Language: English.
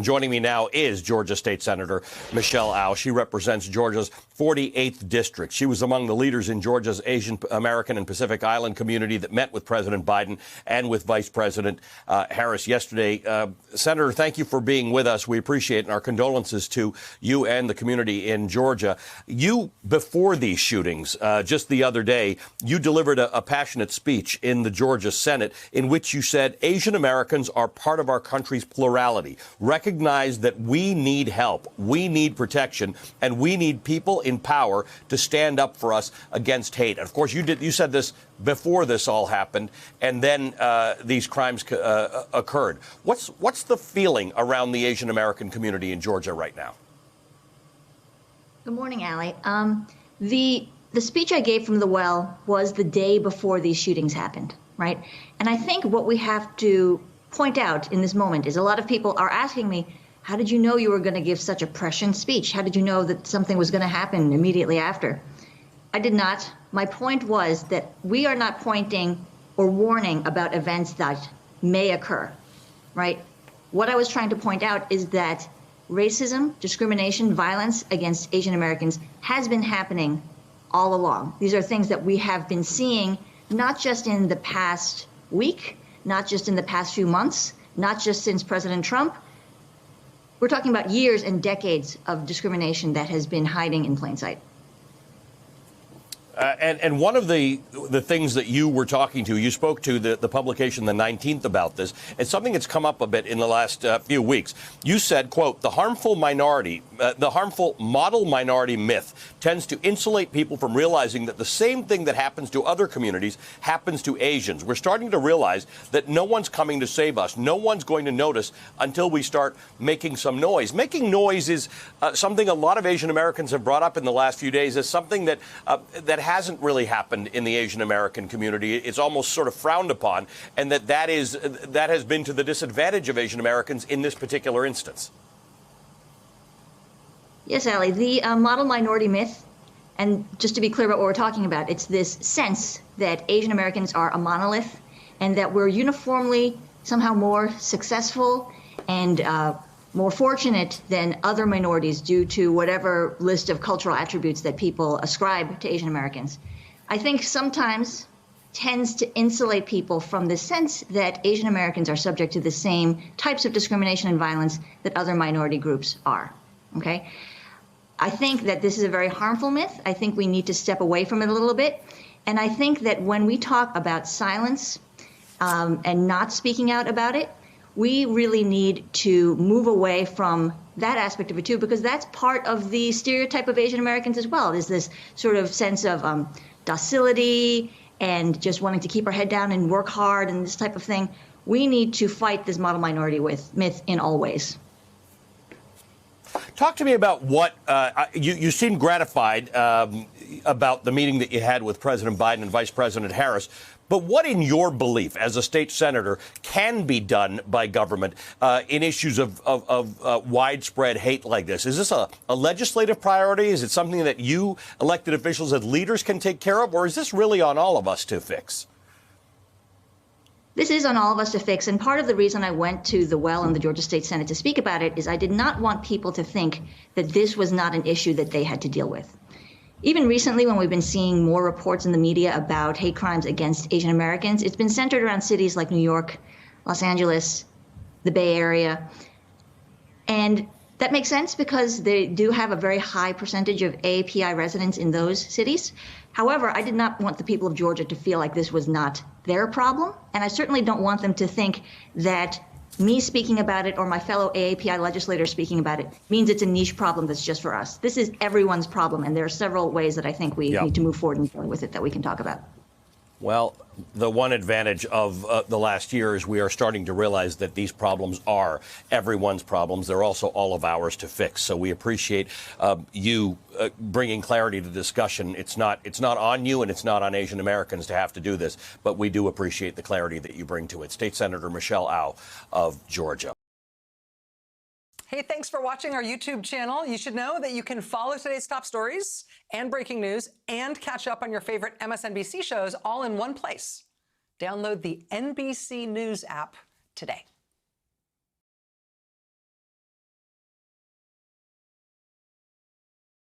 joining me now is Georgia State Senator Michelle Au. She represents Georgia's 48th district. She was among the leaders in Georgia's Asian American and Pacific Island community that met with President Biden and with Vice President Harris yesterday. Senator, thank you for being with us. We appreciate it, and our condolences to you and the community in Georgia. You, before these shootings, just the other day, you delivered a passionate speech in the Georgia Senate in which you said Asian Americans are part of our country's plurality. Recognize that we need help, we need protection, and we need people in power to stand up for us against hate. And of course, you said this before this all happened, and then these crimes occurred. What's the feeling around the Asian American community in Georgia right now? Good morning, Allie. The speech I gave from the well was the day before these shootings happened, right? And I think what we have to point out in this moment is a lot of people are asking me, how did you know you were going to give such a prescient speech? How did you know that something was going to happen immediately after? I did not. My point was that we are not pointing or warning about events that may occur, right? What I was trying to point out is that racism, discrimination, violence against Asian Americans has been happening all along. These are things that we have been seeing not just in the past week, not just in the past few months, not just since President Trump. We're talking about years and decades of discrimination that has been hiding in plain sight. And one of the things that you were talking to, you spoke to the publication the 19th about this. It's something that's come up a bit in the last few weeks. You said, quote, the harmful model minority myth tends to insulate people from realizing that the same thing that happens to other communities happens to Asians. We're starting to realize that no one's coming to save us. No one's going to notice until we start making some noise. Making noise is something a lot of Asian Americans have brought up in the last few days as something that hasn't really happened in the Asian American community. It's almost sort of frowned upon, and that has been to the disadvantage of Asian Americans in this particular instance. Yes, Allie, the model minority myth, and just to be clear about what we're talking about, it's this sense that Asian Americans are a monolith and that we're uniformly somehow more successful and more fortunate than other minorities due to whatever list of cultural attributes that people ascribe to Asian Americans. I think sometimes tends to insulate people from the sense that Asian Americans are subject to the same types of discrimination and violence that other minority groups are, okay? I think that this is a very harmful myth. I think we need to step away from it a little bit. And I think that when we talk about silence and not speaking out about it, we really need to move away from that aspect of it, too, because that's part of the stereotype of Asian Americans as well. There's this sort of sense of docility and just wanting to keep our head down and work hard and this type of thing. We need to fight this model minority myth in all ways. Talk to me about what you seem gratified about the meeting that you had with President Biden and Vice President Harris. But what, in your belief, as a state senator, can be done by government in issues of widespread hate like this? Is this a legislative priority? Is it something that you, elected officials and leaders, can take care of? Or is this really on all of us to fix? This is on all of us to fix. And part of the reason I went to the well in the Georgia State Senate to speak about it is I did not want people to think that this was not an issue that they had to deal with. Even recently, when we've been seeing more reports in the media about hate crimes against Asian Americans, it's been centered around cities like New York, Los Angeles, the Bay Area. And that makes sense because they do have a very high percentage of AAPI residents in those cities. However, I did not want the people of Georgia to feel like this was not their problem. And I certainly don't want them to think that me speaking about it or my fellow AAPI legislators speaking about it means it's a niche problem that's just for us. This is everyone's problem, and there are several ways that I think we need to move forward in dealing with it that we can talk about. Well, the one advantage of the last year is we are starting to realize that these problems are everyone's problems. They're also all of ours to fix. So we appreciate you bringing clarity to discussion. It's not on you and it's not on Asian Americans to have to do this, but we do appreciate the clarity that you bring to it. State Senator Michelle Au of Georgia. Hey, thanks for watching our YouTube channel. You should know that you can follow today's top stories and breaking news and catch up on your favorite MSNBC shows all in one place. Download the NBC News app today.